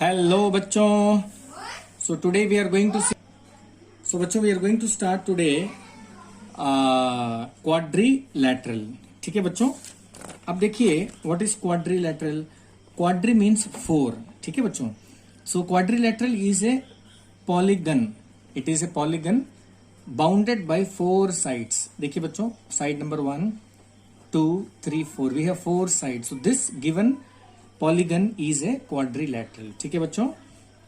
Hello बच्चों. So today we are going to so बच्चों we are going to start today quadrilateral. ठीक है बच्चों. अब देखिए what is quadrilateral. Quadri means four. ठीक है बच्चों. So quadrilateral is a polygon. It is a polygon bounded by four sides. देखिए बच्चों, side number 1 2 3 4 we have four sides. So this given polygon is a quadrilateral. ठीक है बच्चों.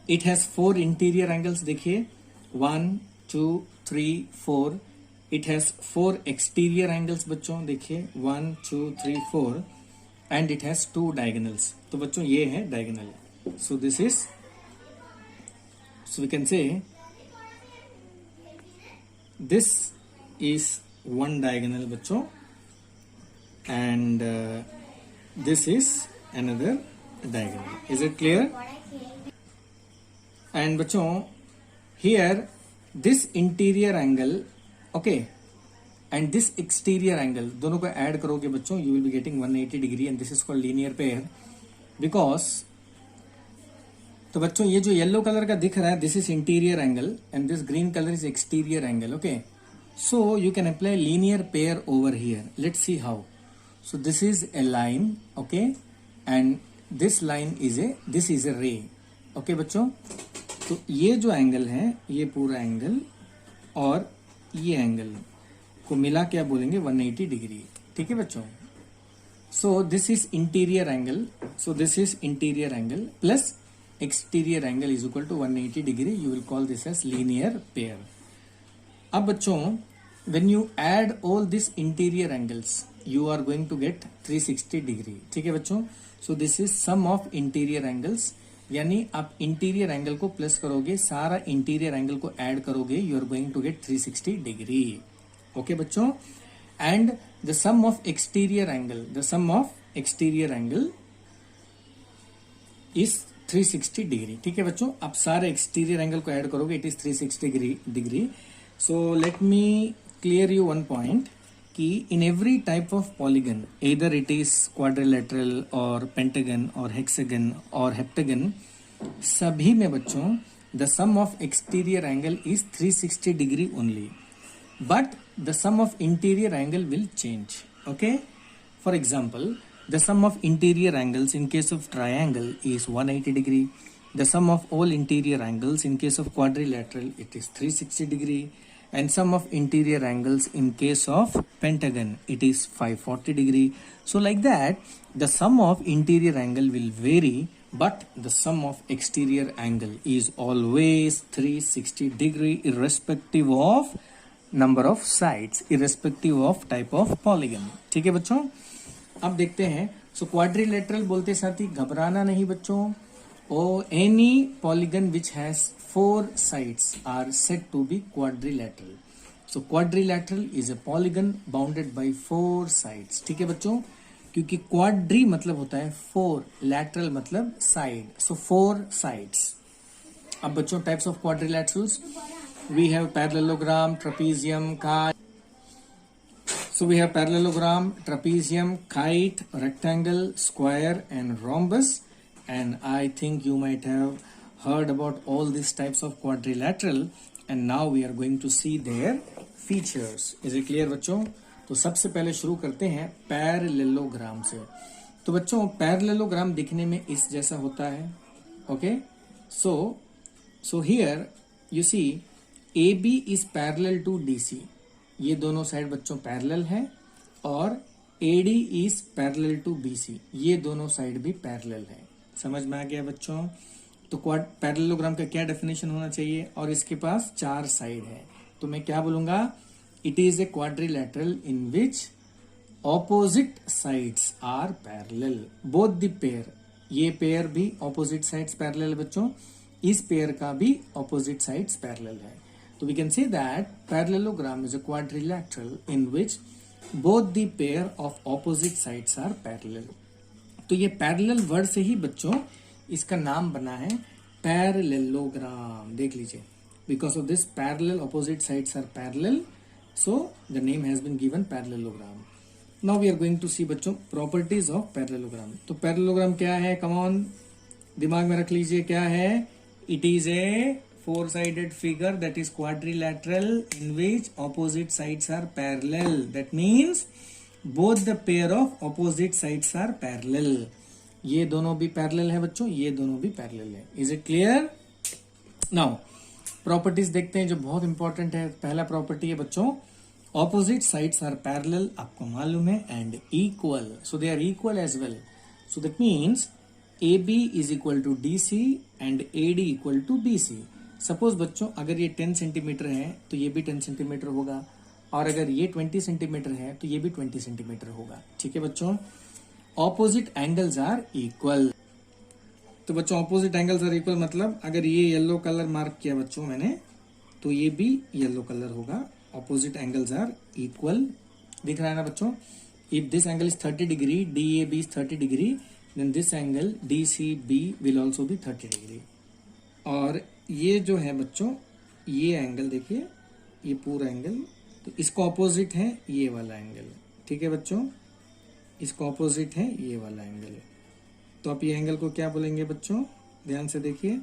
It has four interior angles. देखिए 1 2 3 4. It has four exterior angles बच्चों. देखिए 1 2 3 4 and it has two diagonals. तो बच्चों ये है diagonal. So this is so we can say this is one diagonal बच्चों and this is another diagonal. Is it clear? And बच्चों here this interior angle okay and this exterior angle दोनों को add करोगे बच्चों you will be getting 180 degree and this is called linear pair because तो बच्चों ये जो yellow colour का दिख रहा है this is interior angle and this green color is exterior angle. Okay, so you can apply linear pair over here. Let's see how. So this is a line, okay, and this line is a ray. Okay बच्चों. तो ये जो angle है ये पूरा angle और ये angle को मिला क्या बोलेंगे 180 डिग्री. ठीक है बच्चों. So this is interior angle. So this is interior angle plus exterior angle is equal to 180 degree. You will call this as linear pair. अब बच्चों when you add all these interior angles you are going to get 360 degree. ठीक है बच्चों. so this is sum of interior angles. यानी आप interior angle को plus करोगे, सारा इंटीरियर एंगल को ऐड करोगे, you are going to get 360 degree. Okay बच्चों. And the sum of exterior angle is 360 degree. ठीक है बच्चों. आप सारे एक्सटीरियर एंगल को ऐड करोगे, it is 360 degree. So let me clear you one point कि in every type of polygon either it is quadrilateral or pentagon or hexagon or heptagon सभी में बच्चों the sum of exterior angle is 360 degree only but the sum of interior angle will change. Okay, for example the sum of interior angles in case of triangle is 180 degree. The sum of all interior angles in case of quadrilateral it is 360 degree. And sum of interior angles in case of pentagon it is 540 degree. So like that the sum of interior angle will vary but the sum of exterior angle is always 360 degree irrespective of number of sides, irrespective of type of polygon. ठीक है बच्चों. अब देखते हैं. So quadrilateral बोलते साथ ही घबराना नहीं बच्चों. or any polygon which has four sides are said to be quadrilateral. So quadrilateral is a polygon bounded by four sides. ठीक है बच्चों. क्योंकि quadri मतलब होता है four, lateral मतलब side, so four sides. अब बच्चों types of quadrilaterals we have parallelogram, trapezium, kite. So we have parallelogram, trapezium, kite, rectangle, square and rhombus. And I think you might have heard about all these types of quadrilateral and now we are going to see their features. Is it clear बच्चों? तो सबसे पहले शुरू करते हैं parallelogram से. तो बच्चों पैरेललोग्राम दिखने में इस जैसा होता है. Okay, so here you see AB is parallel to DC. ये दोनों साइड बच्चों पैरेलल है और AD is parallel to BC. ये दोनों साइड भी पैरेलल है. समझ में आ गया बच्चों. तो पैरेललोग्राम का क्या डेफिनेशन होना चाहिए. और इसके पास चार साइड है तो मैं क्या बोलूंगा. It is a quadrilateral in which opposite sides are parallel. Both the pair, ये पेयर भी ऑपोजिट साइड्स पैरेलल है बच्चों. इस पेयर का भी ऑपोजिट साइड्स पैरेलल है. तो we can say that parallelogram is a quadrilateral in which both the pair of opposite sides are parallel. तो ये पैरेलल वर्ड से ही बच्चों इसका नाम बना है पैरेललोग्राम. देख लीजिए. Because of this parallel opposite sides are parallel so the name has been given parallelogram. Now we are going to see बच्चों प्रॉपर्टीज ऑफ पैरेललोग्राम. तो पैरेललोग्राम क्या है. Come on. दिमाग में रख लीजिए क्या है, it is a four sided figure that is quadrilateral in which opposite sides are parallel, that means both the pair of opposite sides are parallel. ये दोनों भी पैरेलल है बच्चों, ये दोनों भी पैरेलल है। Is it clear? Now properties देखते हैं जो बहुत इंपॉर्टेंट है। पहला प्रॉपर्टी है बच्चों, ऑपोजिट साइड्स आर पैरेलल, आपको मालूम है, and equal, so they are equal as well. So that means AB is equal to DC and AD equal to BC। Suppose बच्चों अगर ये 10 सेंटीमीटर है तो ये भी 10 सेंटीमीटर होगा, और अगर ये 20 सेंटीमीटर है तो ये भी 20 सेंटीमीटर होगा। ठीक है बच्चों, ऑपोजिट एंगल्स आर इक्वल। तो बच्चों ऑपोजिट एंगल्स आर इक्वल मतलब अगर ये येलो कलर मार्क किया बच्चों मैंने, तो ये भी येलो कलर होगा। ऑपोजिट एंगल्स आर इक्वल, दिख रहा है ना बच्चों? If this angle is 30 degree, DAB is 30 degree, then this angle DCB will also be 30 degree. और ये जो है बच्चों, ये एंगल देखिए, ये पूरा एंगल, तो इसको ऑपोजिट है ये वाला एंगल। ठीक है बच्चों, इसको ऑपोजिट है ये वाला एंगल। तो आप ये एंगल को क्या बोलेंगे बच्चों? ध्यान से देखिए,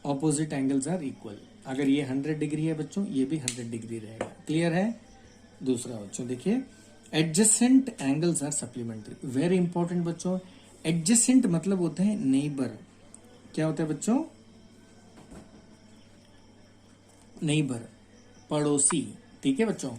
ऑपोजिट एंगल्स आर इक्वल। अगर ये 100 डिग्री है बच्चों, ये भी 100 डिग्री रहेगा। क्लियर है? दूसरा बच्चों देखिए, adjacent angles are supplementary. Very important बच्चों, एडजेसेंट मतलब होता है नेबर। क्या होता है बच्चों? नेबर, पड़ोसी। ठीक है बच्चों,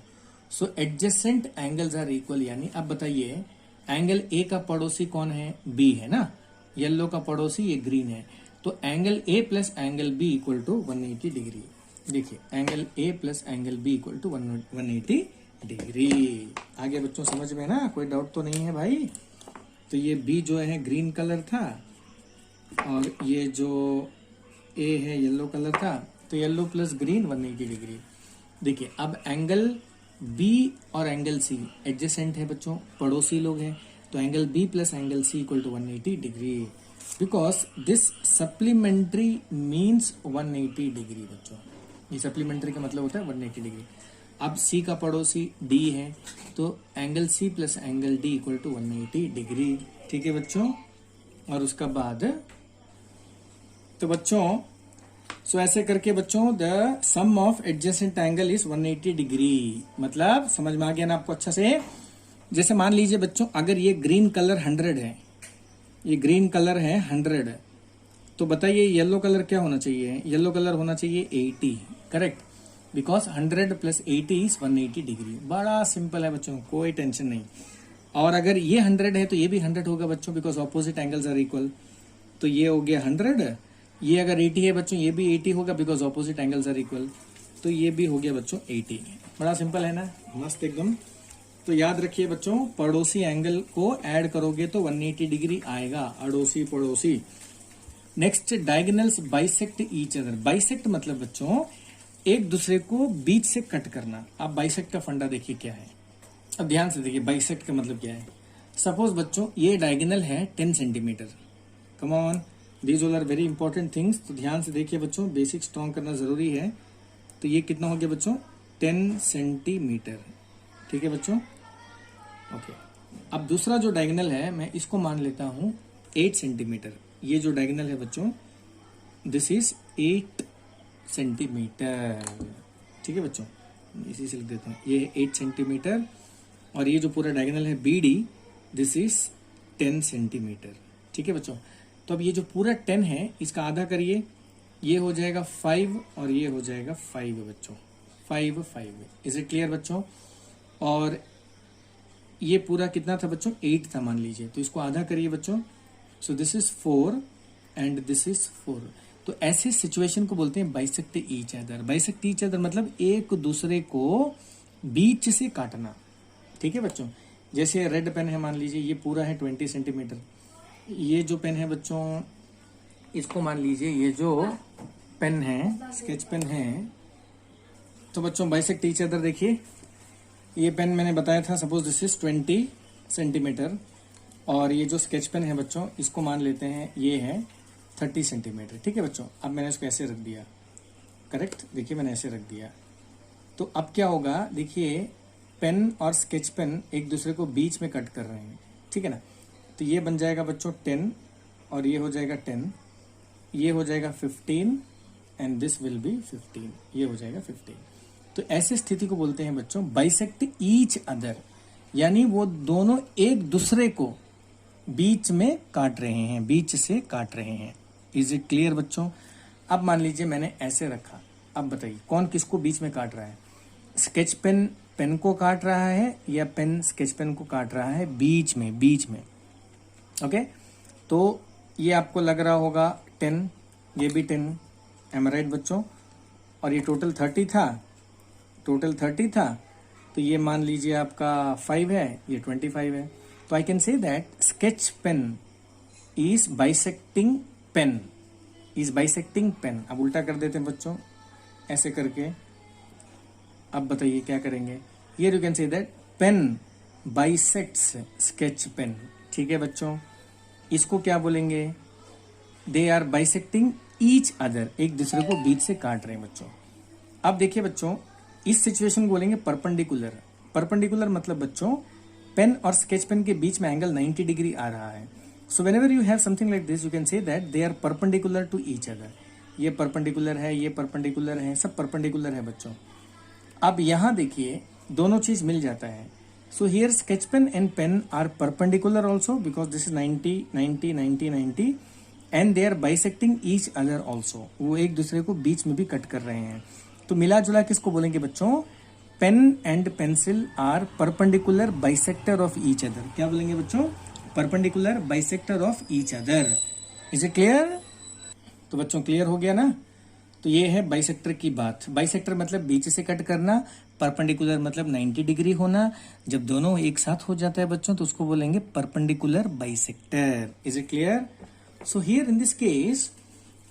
सो एडजेसेंट एंगल्स आर इक्वल, यानी अब बताइए एंगल ए का पड़ोसी कौन है? बी है ना। येलो का पड़ोसी ये ग्रीन है, तो angle A plus angle B equal to 180 degree. देखिए angle A plus angle B equal to 180 degree. आगे बच्चों समझ में ना, कोई डाउट तो नहीं है भाई? तो ये बी जो है ग्रीन कलर था, और ये जो ए है येलो कलर था, तो येलो प्लस ग्रीन 180 डिग्री। देखिए अब एंगल बी और एंगल सी एडजेसेंट है बच्चों, पड़ोसी लोग हैं, तो angle B plus angle C equal to 180 degree, because this supplementary means 180 degree बच्चों। ये सप्लीमेंट्री का मतलब होता है 180 डिग्री। अब सी का पड़ोसी डी है, तो angle C plus angle D equal to 180 degree. ठीक है बच्चों, और उसका बाद तो बच्चों सो ऐसे करके बच्चों the sum of adjacent angle is 180 degree. मतलब समझ में आ गया ना आपको अच्छे से? जैसे मान लीजिए बच्चों अगर ये ग्रीन कलर 100 है, ये ग्रीन कलर है 100, तो बताइए येलो कलर क्या होना चाहिए? येलो कलर होना चाहिए 80, correct, because 100 plus 80 is 180 degree. बड़ा सिंपल है बच्चों, कोई टेंशन नहीं। और अगर ये 100 है तो ये भी 100 होगा बच्चों, because opposite angles are equal. तो ये हो गया 100, ये अगर 80 है बच्चों, ये भी 80 होगा, because opposite angles are equal, तो ये भी हो गया बच्चों 80। बड़ा सिंपल है ना, मस्त एकदम। तो याद रखिए बच्चों, पड़ोसी एंगल को ऐड करोगे तो 180 डिग्री आएगा, अड़ोसी पड़ोसी। Next, diagonals bisect each other. Bisect मतलब बच्चों एक दूसरे को बीच से कट करना। आप बाइसेक्ट का फंडा देखिए क्या है। अब ध्यान से देखिए बाइसेक्ट का मतलब क्या है। सपोज बच्चों ये डायगोनल है 10 centimetre. Come on, these all are very important things. तो ध्यान से देखिए बच्चों, बेसिक स्ट्रॉन्ग करना जरूरी है। तो ये कितना हो गया बच्चों? 10 सेंटीमीटर। ठीक है बच्चों, ओके। अब दूसरा जो डायगोनल है मैं इसको मान लेता हूं 8 सेंटीमीटर। ये जो डायगोनल है बच्चों, दिस इज 8 सेंटीमीटर। ठीक है बच्चों, इसी से लिख देता हूं, ये 8 सेंटीमीटर। और ये जो पूरा डायगोनल है BD, दिस इज 10 सेंटीमीटर। ठीक है बच्चों, तो अब ये जो पूरा 10 है इसका आधा करिए, ये हो जाएगा 5 और ये हो जाएगा 5 बच्चों, 5। इज इट क्लियर बच्चों? और ये पूरा कितना था बच्चों? 8 था मान लीजिए, तो इसको आधा करिए बच्चों। So this is 4 and this is 4। तो ऐसे सिचुएशन को बोलते हैं bisect each other. Bisect each other मतलब एक दूसरे को बीच से काटना। ठीक है बच्चों, जैसे रेड पेन है मान लीजिए, ये पूरा है 20 सेंटीमीटर। ये जो पेन है बच्चों, इसको मान लीजिए ये जो पेन है स्केच पेन है, तो बच्चों बाइसेक्ट ईच अदर। देखिए ये पेन मैंने बताया था, सपोज दिस इज 20 सेंटीमीटर, और ये जो स्केच पेन है बच्चों इसको मान लेते हैं ये है 30 सेंटीमीटर। ठीक है बच्चों, अब मैंने इसको ऐसे रख दिया, करेक्ट, देखिए मैंने ऐसे रख दिया। तो अब क्या होगा, देखिए पेन और स्केच पेन एक दूसरे को बीच में कट कर रहे हैं। ठीक है ना, तो ये बन जाएगा बच्चों 10 और ये हो जाएगा 10, ये हो जाएगा 15 एंड दिस विल बी 15, ये हो जाएगा 15। तो ऐसी स्थिति को बोलते हैं बच्चों बाइसेक्ट ईच अदर, यानी वो दोनों एक दूसरे को बीच में काट रहे हैं, बीच से काट रहे हैं। इज इट क्लियर बच्चों? अब मान लीजिए मैंने ऐसे रखा, अब बताइए कौन किसको बीच में काट रहा है? स्केच पेन पेन को काट रहा है या पेन स्केच पेन को काट रहा है? बीच में, बीच में। ओके, तो ये आपको लग रहा होगा 10, ये भी 10, एम राइट बच्चों? और ये टोटल 30 था, टोटल 30 था, तो ये मान लीजिए आपका 5 है, ये 25 है। तो I can say that sketch pen is bisecting pen, is bisecting pen. अब उल्टा कर देते हैं बच्चों, ऐसे करके। अब बताइए क्या करेंगे? Here you can say that pen bisects sketch pen. ठीक है बच्चों, इसको क्या बोलेंगे? They are bisecting each other, एक दूसरे को बीच से काट रहे हैं बच्चों। अब देखिए बच्चों, इस सिचुएशन को बोलेंगे परपेंडिकुलर। परपेंडिकुलर मतलब बच्चों पेन और स्केच पेन के बीच में एंगल 90 डिग्री आ रहा है। So whenever you have something like this, you can say that they are perpendicular to each other. ये परपेंडिकुलर है, ये परपेंडिकुलर है, सब परपेंडिकुलर है बच्चों। अब यहां देखिए दोनों चीज मिल जाता है। So here sketch pen and pen are perpendicular also because this is 90 90 90 90 and they are bisecting each other also. वो एक दूसरे को बीच में भी कट कर रहे हैं। तो मिला जुला किसको बोलेंगे बच्चों? Pen and pencil are perpendicular bisector of each other. क्या बोलेंगे बच्चों? Perpendicular bisector of each other. Is it clear? तो बच्चों क्लियर हो गया ना? तो ये है बाइसेक्टर की बात। बाइसेक्टर मतलब बीच से कट करना, परपेंडिकुलर मतलब 90 डिग्री होना। जब दोनों एक साथ हो जाता है बच्चों तो उसको बोलेंगे perpendicular bisector. Is it clear? So here in this case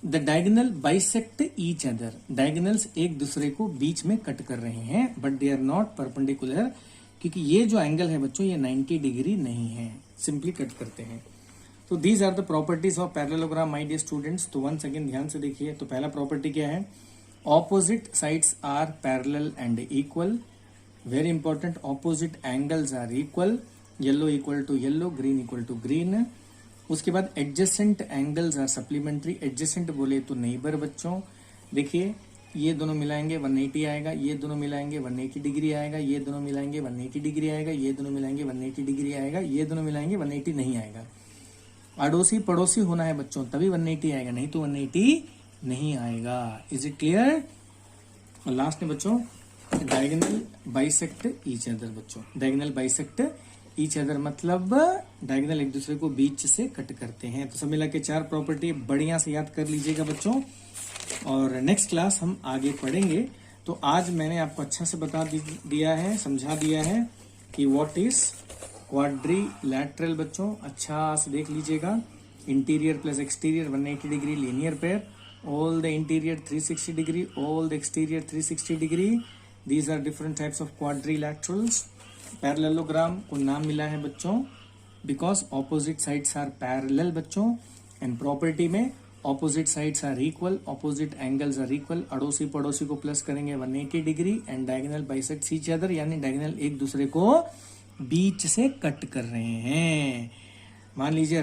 the diagonal bisect each other. Diagonals एक दूसरे को बीच में कट कर रहे हैं, but they are not perpendicular, क्योंकि ये जो एंगल है बच्चों ये 90 डिग्री नहीं है, सिंपली कट करते हैं। तो these are the properties of parallelogram my dear students. तो वंस अगेन ध्यान से देखिए। तो पहला प्रॉपर्टी क्या है? Opposite sides are parallel and equal. Very important, opposite angles are equal. Yellow equal to yellow, green equal to green. उसके बाद adjacent angles are supplementary. Adjacent बोले तो नेबर बच्चों। देखिए ये दोनों मिलाएंगे 180 आएगा, ये दोनों मिलाएंगे 180 डिग्री आएगा, ये दोनों मिलाएंगे 180 डिग्री आएगा, ये दोनों मिलाएंगे 180 डिग्री आएगा, ये दोनों मिलाएंगे 180 नहीं आएगा। अड़ोसी पड़ोसी होना है बच्चों तभी 180 आएगा, नहीं तो 180 नहीं आएगा। Is it clear? और लास्ट में बच्चों डायगोनल बाइसेक्ट ईच अदर। बच्चों डायगोनल बाइसेक्ट ईच अदर मतलब डायगोनल एक दूसरे को बीच से कट करते हैं। तो सब मिला के 4 प्रॉपर्टी बढ़िया से याद कर लीजिएगा बच्चों, और नेक्स्ट क्लास हम आगे पढ़ेंगे। तो आज मैंने आपको अच्छा से बता दिया है, समझा दिया है कि व्हाट इज क्वाड्रिलैटरल बच्चों। अच्छा से देख लीजिएगा। Interior plus exterior 180 degree linear pair, all the interior 360 degree, all the exterior 360 degree. These are different types of quadrilaterals. Parallelogram को नाम मिला है बच्चों because opposite sides are parallel बच्चों। एंड प्रॉपर्टी में opposite sides are equal, opposite angles are equal. अड़ोसी पड़ोसी को प्लस करेंगे 180 degree and diagonal bisects each other, यानी डायगोनल एक दूसरे को बीच से कट कर रहे हैं। मान लीजिए